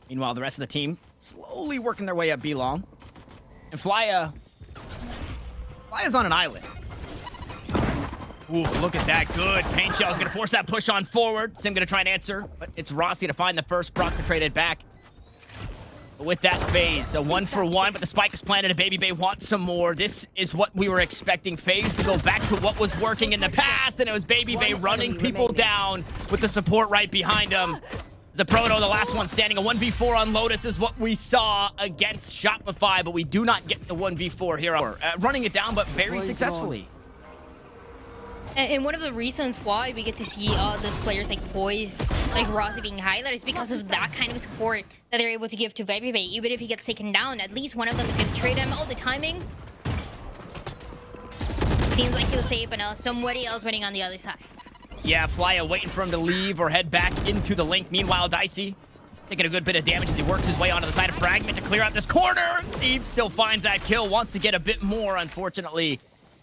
Meanwhile, the rest of the team slowly working their way up B long. And Flya's on an island. Ooh, look at that. Good. Paint Shell's going to force that push on forward. Sim going to try and answer, but it's Rossi to find the first. Brock to trade it back. But with that FaZe, a 1-for-1, but the spike is planted and Baby Bay wants some more. This is what we were expecting. FaZe to go back to what was working in the past, and it was Baby Bay running people down with the support right behind him. The Proto, the last one standing. A 1v4 on Lotus is what we saw against Shopify, but we do not get the 1v4 here. Running it down, but very successfully. And one of the reasons why we get to see those players like Poise, like Rossi being highlighted is because of that kind of support that they're able to give to Baby Bay. Even if he gets taken down, at least one of them is going to trade him. Oh, the timing. Seems like he'll save, but now somebody else waiting on the other side. Yeah, Flya waiting for him to leave or head back into the link. Meanwhile, Dicey taking a good bit of damage as he works his way onto the side of Fragment to clear out this corner. Steve still finds that kill, wants to get a bit more. Unfortunately,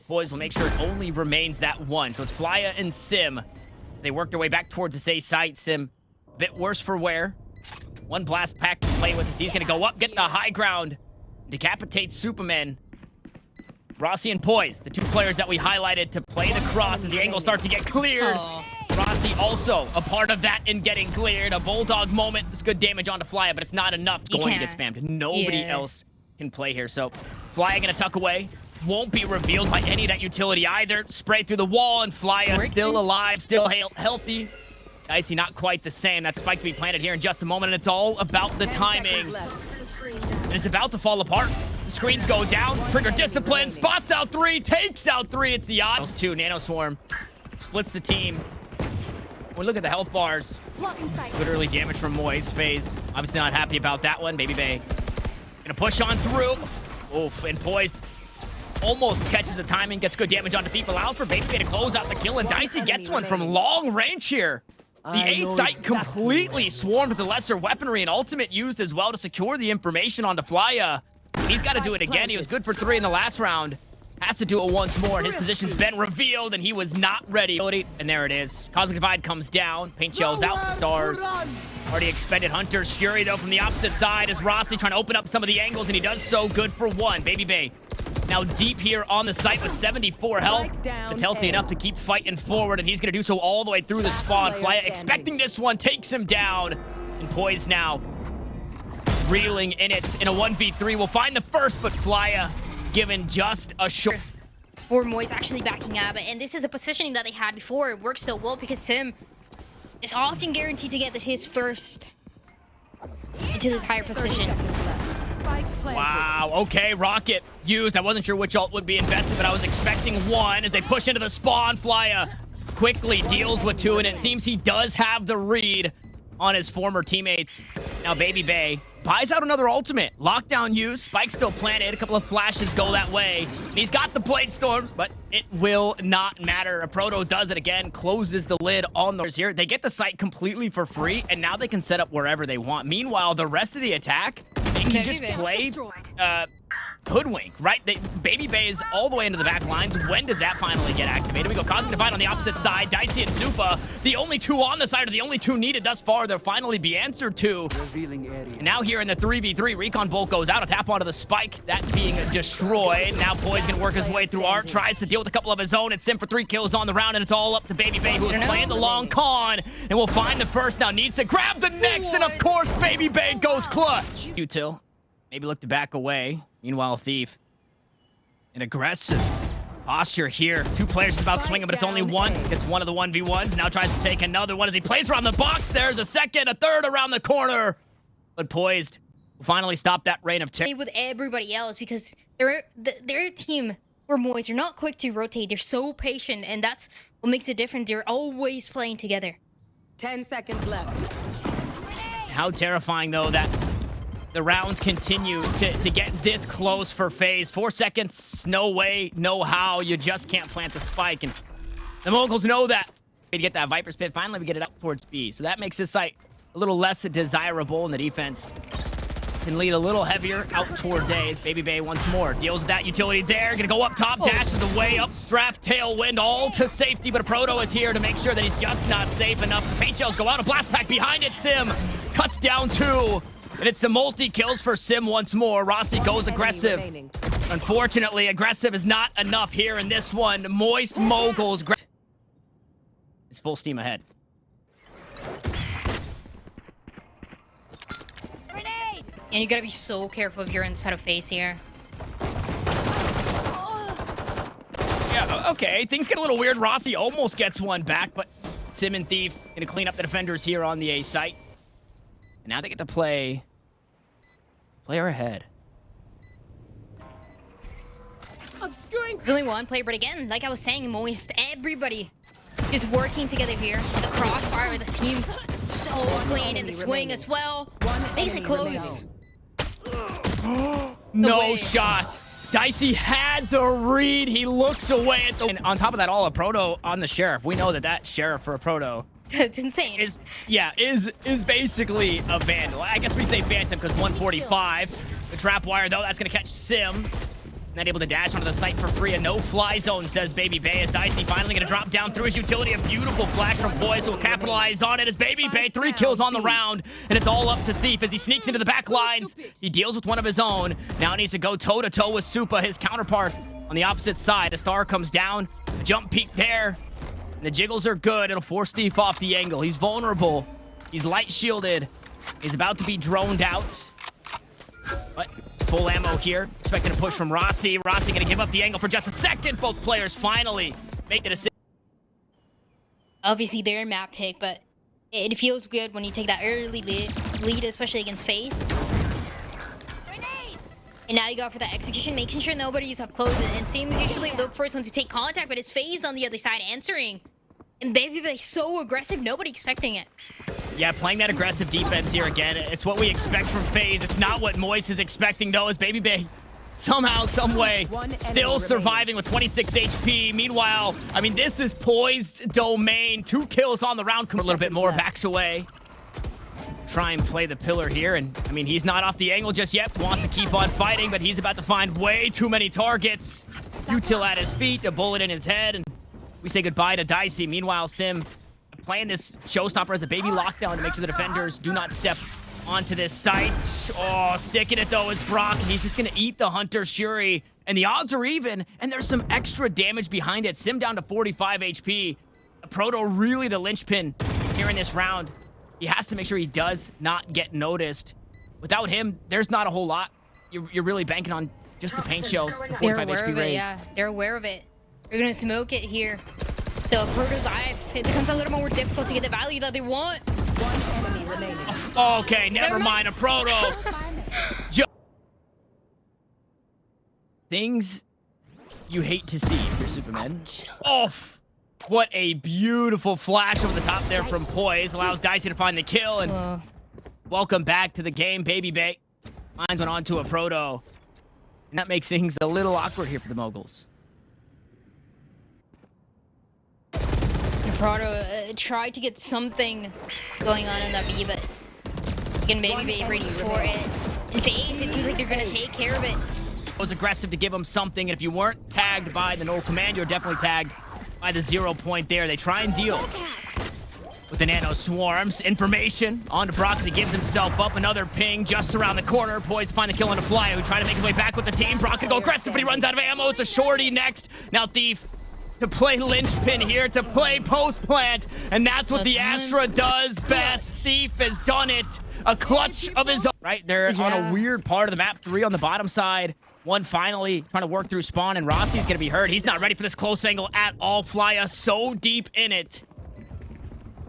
Boys will make sure it only remains that one. So it's Flya and Sim. They work their way back towards the safe site. Sim, a bit worse for wear. One blast pack to play with as he's going to go up, getting the high ground. Decapitate Superman. Rossi and Poise, the two players that we highlighted to play the cross as the angle starts to get cleared. Rossi also a part of that in getting cleared. A Bulldog moment. It's good damage onto Flya, but it's not enough. Going to get spammed. Nobody else can play here. So Flya going to tuck away. Won't be revealed by any of that utility either. Spray through the wall, and Flya still alive, still healthy. Dicey not quite the same. That spike to be planted here in just a moment, and it's all about the timing. And it's about to fall apart. The screens go down. Trigger discipline. Spots out three. Takes out three. It's the odds. Two. Nano Swarm splits the team. We look at the health bars. It's literally damage from Moist. FaZe obviously not happy about that one. Baby Bay gonna push on through. Oof. And Poised almost catches the timing. Gets good damage onto Thief. Allows for Baby Bay to close out the kill. And Dicey gets one from long range here. The A site completely swarmed with the lesser weaponry and ultimate used as well to secure the information onto Flya. He's got to do it again. He was good for 3 in the last round. Has to do it once more, and his position's been revealed, and he was not ready. And there it is. Cosmic Divide comes down. Paint Shell's out the stars. Already expended Hunter's Fury, though, from the opposite side as Rossi trying to open up some of the angles, and he does so. Good for one. Baby Bay now deep here on the site with 74 health. It's healthy enough to keep fighting forward, and he's going to do so all the way through the spawn. Flya expecting this one, takes him down. And Poise now reeling in it in a 1v3. We'll find the first, but Flya given just a short. Or Moise actually backing up, and this is a positioning that they had before. It works so well because Sim is often guaranteed to get his first into this higher position. Wow, okay, Rocket used. I wasn't sure which ult would be invested, but I was expecting one as they push into the spawn. Flya quickly deals with two, and it seems he does have the read on his former teammates. Now Baby Bay buys out another ultimate. Lockdown use. Spike still planted. A couple of flashes go that way. And he's got the Blade Storms, but it will not matter. A Proto does it again. Closes the lid on those here. They get the site completely for free, and now they can set up wherever they want. Meanwhile, the rest of the attack, they can just play hoodwink, right? Baby Bay is all the way into the back lines. When does that finally get activated? We go Cosmic Divide on the opposite side. Dicey and Zupa, the only two on the side, are the only two needed thus far. They'll finally be answered to. And now here in the 3v3, Recon Bolt goes out. A tap onto the spike. That being destroyed. Now Poise can work his way through Art. Tries to deal with a couple of his own. It's Sim for 3 kills on the round, and it's all up to Baby Bay, who is playing the long con. And will find the first. Now needs to grab the next. And of course, Baby Bay goes clutch. Util. Maybe look to back away. Meanwhile, Thief, an aggressive posture here. 2 players about swinging, but it's only one. Gets one of the 1v1s. Now tries to take another one as he plays around the box. There's a second, a third around the corner. But Poised will finally stop that reign of terror. With everybody else, because their team, for Moise, they're not quick to rotate. They're so patient, and that's what makes it different. They're always playing together. 10 seconds left. How terrifying, though, that the rounds continue to get this close for FaZe. 4 seconds, no way, no how. You just can't plant the spike. And the Moguls know that. We get that Viper Spit. Finally, we get it up towards B. So that makes this site a little less desirable, and the defense can lead a little heavier out towards A. As Baby Bay once more deals with that utility there. Gonna go up top, dashes the way up, draft tailwind, all to safety. But a Proto is here to make sure that he's just not safe enough. The paint shells go out, a blast pack behind it. Sim cuts down 2. And it's the multi-kills for Sim once more. Rossi goes Enemy aggressive. remaining. Unfortunately, aggressive is not enough here in this one. Moist Moguls. It's full steam ahead. And you gotta be so careful if you're inside of FaZe here. Yeah, okay. Things get a little weird. Rossi almost gets one back, but Sim and Thief gonna clean up the defenders here on the A site. And now they get to play player ahead. There's only one player, but again, like I was saying, Moist, everybody just working together here. The crossfire with the team's so clean, and the swing as well. Makes it close. No way. shot. Dicey had the read. He looks away at the... And on top of that, all a proto on the sheriff. We know that that sheriff for a proto It's insane. is basically a vandal. I guess we say phantom because 145. The trap wire, though, that's going to catch Sim. Not able to dash onto the site for free. A no-fly zone, says Baby Bay, as Dicey finally going to drop down through his utility. A beautiful flash from Boy, so we'll capitalize on it as Baby Bay, 3 kills on the round. And it's all up to Thief as he sneaks into the back lines. He deals with one of his own. Now needs to go toe-to-toe with Supa, his counterpart, on the opposite side. The star comes down. A jump peek there. And the jiggles are good. It'll force Thief off the angle. He's vulnerable. He's light shielded. He's about to be droned out. But full ammo here. Expecting a push from Rossi. Rossi going to give up the angle for just a second. Both players finally make the decision. Obviously, they're a map pick, but it feels good when you take that early lead, especially against FaZe. And now you go for that execution, making sure nobody's up close. And it seems usually the first one to take contact, but it's FaZe on the other side answering. And Baby Bay so aggressive, nobody expecting it. Yeah, playing that aggressive defense here again. It's what we expect from FaZe. It's not what Moist is expecting, though, as Baby Bay somehow, some way, still surviving with 26 HP. Meanwhile, I mean, this is poised domain. 2 kills on the round. A little bit more, backs away. Try and play the pillar here, and I mean, he's not off the angle just yet. Wants to keep on fighting, but he's about to find way too many targets. Util at his feet, a bullet in his head, and we say goodbye to Dicey. Meanwhile, Sim playing this showstopper as a baby lockdown to make sure the defenders do not step onto this site. Oh, sticking it though is Brock, and he's just gonna eat the Hunter Shuri. And the odds are even, and there's some extra damage behind it. Sim down to 45 HP. Proto really the linchpin here in this round. He has to make sure he does not get noticed. Without him, there's not a whole lot. You're really banking on just the paint shells. The 45 They're aware HP of it, raise. yeah. They're aware of it. They're gonna smoke it here. So Proto's life, it becomes a little more difficult to get the value that they want. One enemy remaining. Okay, never mind. A Proto. Things you hate to see if you're Superman. Oh, what a beautiful flash over the top there from Poise. Allows Dicey to find the kill. And welcome back to the game, Baby Bay. Mines went on to a Proto. And that makes things a little awkward here for the Moguls. Proto tried to get something going on in that B, but again, Baby Bay ready for it. In FaZe, it seems like they're gonna take care of it. It was aggressive to give them something, and if you weren't tagged by the Null Command, you're definitely tagged by the 0 point there. They try and deal with the Nano Swarms. Information on to Brock as he gives himself up. Another ping just around the corner. Poise to find the kill on the fly, who try to make his way back with the team. Brock can go aggressive, but he runs out of ammo. It's a shorty next. Now Thief to play linchpin here, to play post plant, and that's what the Astra does best. Thief has done it. A clutch of his own. Right, they're on a weird part of the map. 3 on the bottom side. 1 finally trying to work through spawn, and Rossi's gonna be hurt. He's not ready for this close angle at all. Flya so deep in it.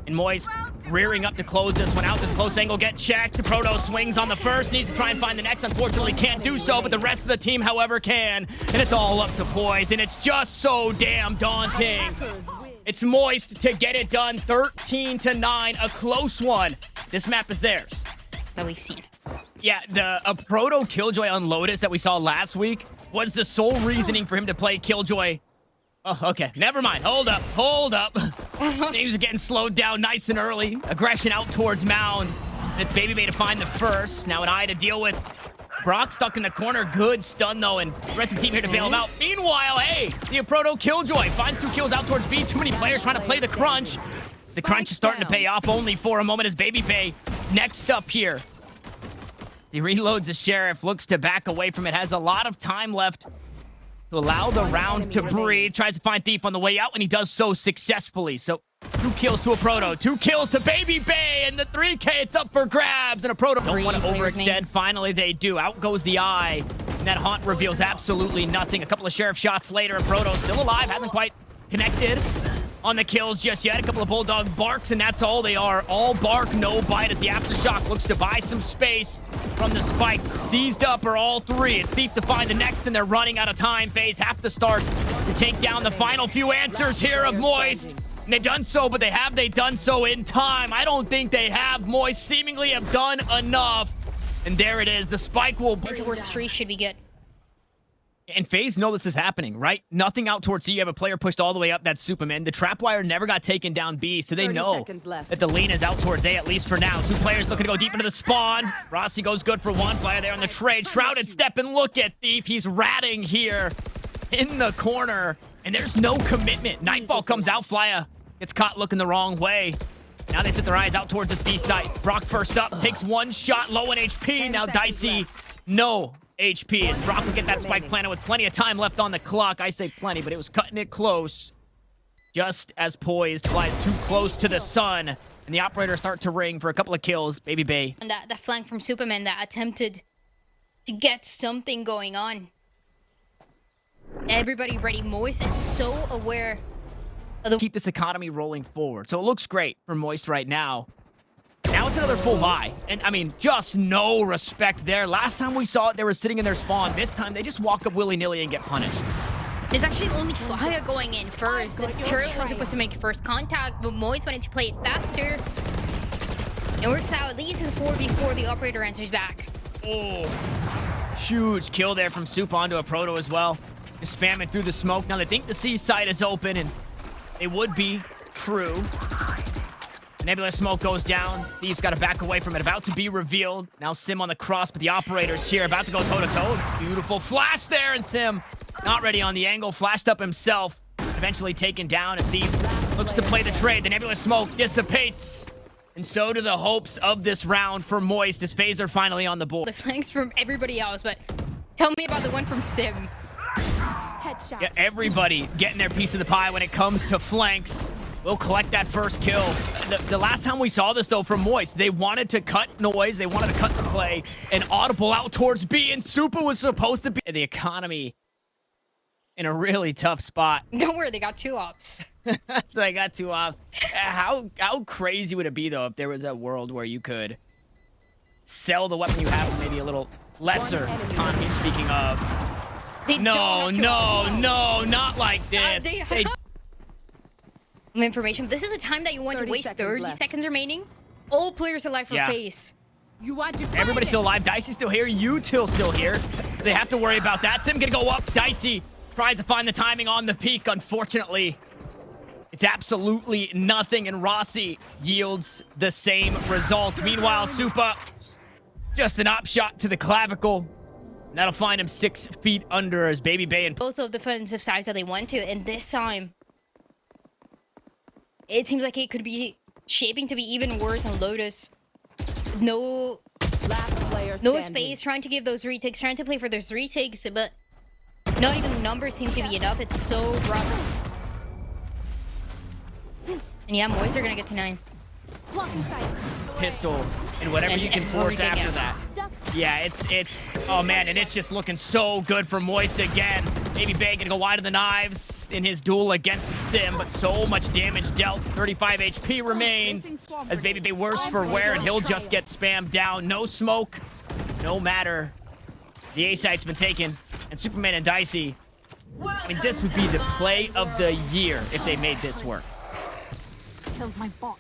And Moist rearing up to close this one out. This close angle get checked. The Proto swings on the first. Needs to try and find the next. Unfortunately, can't do so, but the rest of the team, however, can. And it's all up to Poise, and it's just so damn daunting. It's Moist to get it done. 13-9, a close one. This map is theirs. That we've seen. Yeah, a Proto Killjoy on Lotus that we saw last week was the sole reasoning for him to play Killjoy. Oh, okay. Never mind. Hold up. Hold up. Things are getting slowed down nice and early. Aggression out towards Mound. And it's Baby Bay to find the first. Now an eye to deal with. Brock stuck in the corner. Good stun, though, and the rest of the team here to bail him out. Meanwhile, hey, the Proto Killjoy finds 2 kills out towards B. Too many players trying to play the crunch. The crunch is starting to pay off only for a moment as Baby Bay next up here. He reloads the Sheriff, looks to back away from it, has a lot of time left to allow the round to breathe. Tries to find Thief on the way out, and he does so successfully. So 2 kills to a Proto, 2 kills to Baby Bay, and the 3K, it's up for grabs, and a Proto don't want to overextend. Finally, they do. Out goes the Eye, and that Haunt reveals absolutely nothing. A couple of Sheriff shots later, Proto still alive, hasn't quite connected on the kills just yet. A couple of Bulldog barks, and that's all they are. All bark, no bite, as the Aftershock looks to buy some space from the spike. Seized up are all 3. It's Thief to find the next, and they're running out of time. FaZe have to start to take down the final few answers here of Moist. And they've done so, but have they done so in time? I don't think they have. Moist seemingly have done enough. And there it is. The spike will... Towards 3 should be good. And FaZe know this is happening, right? Nothing out towards C. You have a player pushed all the way up. That's Superman. The trap wire never got taken down B, so they know that the lean is out towards A, at least for now. 2 players looking to go deep into the spawn. Rossi goes good for 1 player there on the trade. Shrouded step and look at Thief. He's ratting here in the corner, and there's no commitment. Nightfall comes out. Flya gets caught looking the wrong way. Now they set their eyes out towards this B site. Brock first up, takes 1 shot, low in HP. Now Dicey, no HP, as Brock will get that spike planted with plenty of time left on the clock. I say plenty, but it was cutting it close. Just as Poised flies too close to the sun, and the operators start to ring for a couple of kills. Baby Bay. And that flank from Superman that attempted to get something going on. Everybody ready. Moist is so aware of the... Keep this economy rolling forward. So it looks great for Moist right now. Now it's another full buy. And, I mean, just no respect there. Last time we saw it, they were sitting in their spawn. This time, they just walk up willy-nilly and get punished. There's actually only Flya going in first. The turret was supposed to make first contact, but Moist wanted to play it faster. It works out. At least it's 4v4. The operator answers back. Oh, huge kill there from Soup onto a Proto as well. Just spamming through the smoke. Now, they think the C side is open, and it would be true. Nebula smoke goes down. Thief's got to back away from it. About to be revealed. Now Sim on the cross, but the operator's here. About to go toe-to-toe. Beautiful flash there, and Sim not ready on the angle. Flashed up himself. Eventually taken down as Thief looks to play the trade. The Nebula smoke dissipates. And so do the hopes of this round for Moist as FaZe are finally on the board. The flanks from everybody else, but tell me about the one from Sim. Headshot. Yeah, everybody getting their piece of the pie when it comes to flanks. We'll collect that first kill. The last time we saw this, though, from Moist, they wanted to cut noise. They wanted to cut the play. And Audible out towards B, and Supa was supposed to be the economy in a really tough spot. Don't worry, they got 2 ops. So they got 2 ops. How crazy would it be, though, if there was a world where you could sell the weapon you have for maybe a little lesser economy, speaking of... No, not like this. Information. This is a time that you want to waste. 30 seconds remaining. All players alive for FaZe. Everybody's still alive. Dicey's still here. Util still here. They have to worry about that. Sim gonna go up. Dicey tries to find the timing on the peak. Unfortunately, it's absolutely nothing, and Rossi yields the same result. Meanwhile, Supa, just an op shot to the clavicle. That'll find him 6 feet under as Baby Bay and... Both of the defensive sides that they went to, and this time, it seems like it could be shaping to be even worse on Lotus. No space, trying to give those retakes, trying to play for those retakes, but not even the numbers seem to be enough. It's so rough. And yeah, Moist are gonna get to 9. Pistol and whatever you can force after that. Yeah, it's oh man, and it's just looking so good for Moist again. Baby Bay gonna go wide of the knives in his duel against Sim, but so much damage dealt. 35 HP remains as Baby Bay worse for wear, and he'll just get spammed down. No smoke, no matter. The A site's been taken, and Superman and Dicey. I mean, this would be the play of the year if they made this work. Killed my bot.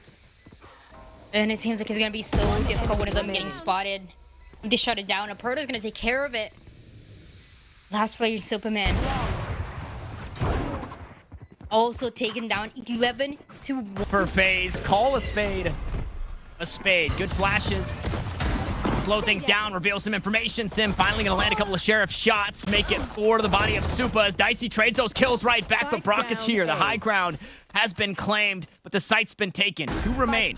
And it seems like it's gonna be so difficult, one of them getting spotted. They shut it down. Aperto's gonna take care of it. Last player, Superman. Also taken down 11 to 1. For FaZe, call a spade. A spade. Good flashes. Slow things down, reveal some information. Sim finally gonna land a couple of Sheriff shots, make it for the body of Supa as Dicey trades those kills right back, but Brock is here. The high ground has been claimed, but the site's been taken. 2 remain.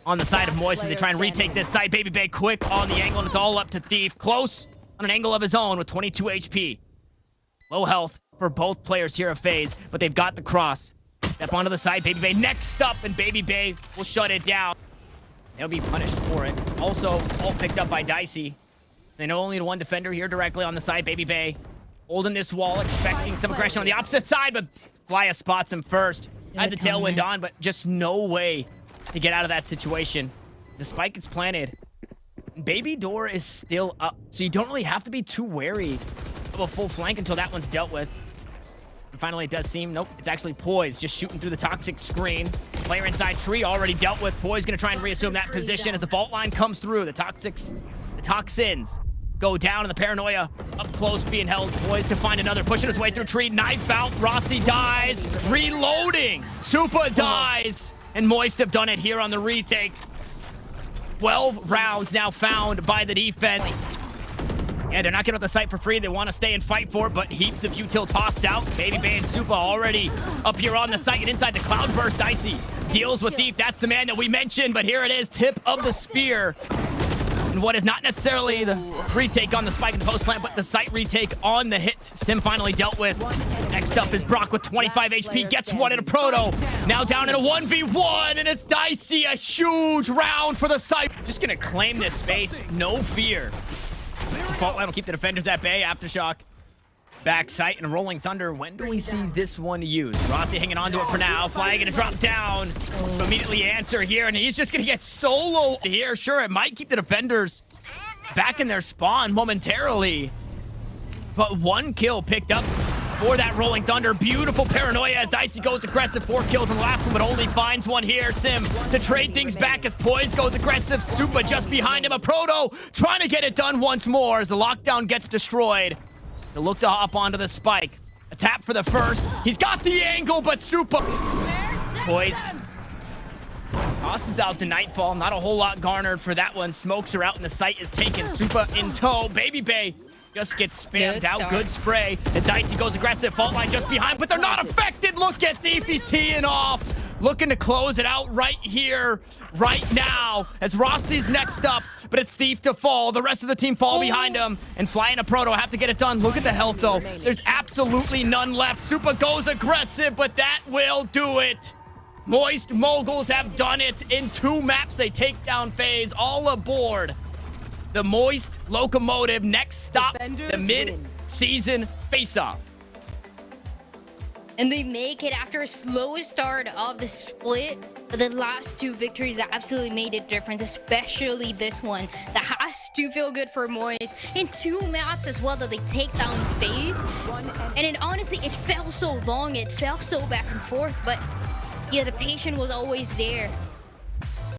on the side of Moist as they try and retake this side. Baby Bay quick on the angle, and it's all up to Thief. Close on an angle of his own with 22 HP. Low health for both players here at FaZe, but they've got the cross. Step onto the side, Baby Bay next up, and Baby Bay will shut it down. They'll be punished for it. Also, all picked up by Dicey. They know only one defender here directly on the side. Baby Bay holding this wall, expecting some aggression on the opposite side, but Flya spots him first. Had the tailwind on, but just no way to get out of that situation. The spike gets planted. Baby door is still up, so you don't really have to be too wary of a full flank until that one's dealt with. And finally, it does seem, nope, it's actually Poise just shooting through the toxic screen. Player inside tree already dealt with. Poise gonna try and reassume that position as the vault line comes through. The toxins go down, and the paranoia up close being held. Poised to find another, pushing his way through tree. Knife out, Rossi dies. Reloading, Supa dies. And Moist have done it here on the retake. 12 rounds now found by the defense. Yeah, they're not getting out the site for free. They want to stay and fight for it, but heaps of util tossed out. Baby Bay and Supa already up here on the site and inside the Cloudburst. Dicey deals with Thief. That's the man that we mentioned, but here it is, tip of the spear. And what is not necessarily the retake on the spike in the post plant, but the site retake on the hit. Sim finally dealt with. Next up is Brock with 25 HP. Gets one in a proto. Now down in a 1v1, and it's Dicey. A huge round for the site. Just gonna claim this space. No fear. Fault line will keep the defenders at bay. Aftershock. Back sight and Rolling Thunder. When do we see this one used? Rossi hanging on to it for now. Fly gonna drop down. Immediately answer here, and he's just gonna get solo here. Sure, it might keep the defenders back in their spawn momentarily. But one kill picked up for that Rolling Thunder. Beautiful paranoia as Dicey goes aggressive. 4 kills in the last one, but only finds one here. Sim to trade things back as Poise goes aggressive. Supa just behind him. A proto trying to get it done once more as the lockdown gets destroyed. To look to hop onto the spike. A tap for the first. He's got the angle, but Supa poised. Tosses out the Nightfall. Not a whole lot garnered for that one. Smokes are out and the site is taken. Supa in tow. Baby Bay just gets spammed out. Good spray as Dicey goes aggressive. Fault line just behind, but they're not affected. Look at Thief. He's teeing off. Looking to close it out right here, right now, as Rossi's next up, but it's Thief to fall. The rest of the team fall behind him, and Fly and a Proto have to get it done. Look at the health, though. There's absolutely none left. Supa goes aggressive, but that will do it. Moist Moguls have done it in 2 maps. They take down FaZe. All aboard the Moist Locomotive. Next stop, the mid-season face-off. And they make it after a slow start of the split, but the last 2 victories that absolutely made a difference, especially this one. That has to feel good for Moist. In 2 maps as well that they take down FaZe. And it honestly, it felt so long, it felt so back and forth, but yeah, the patience was always there.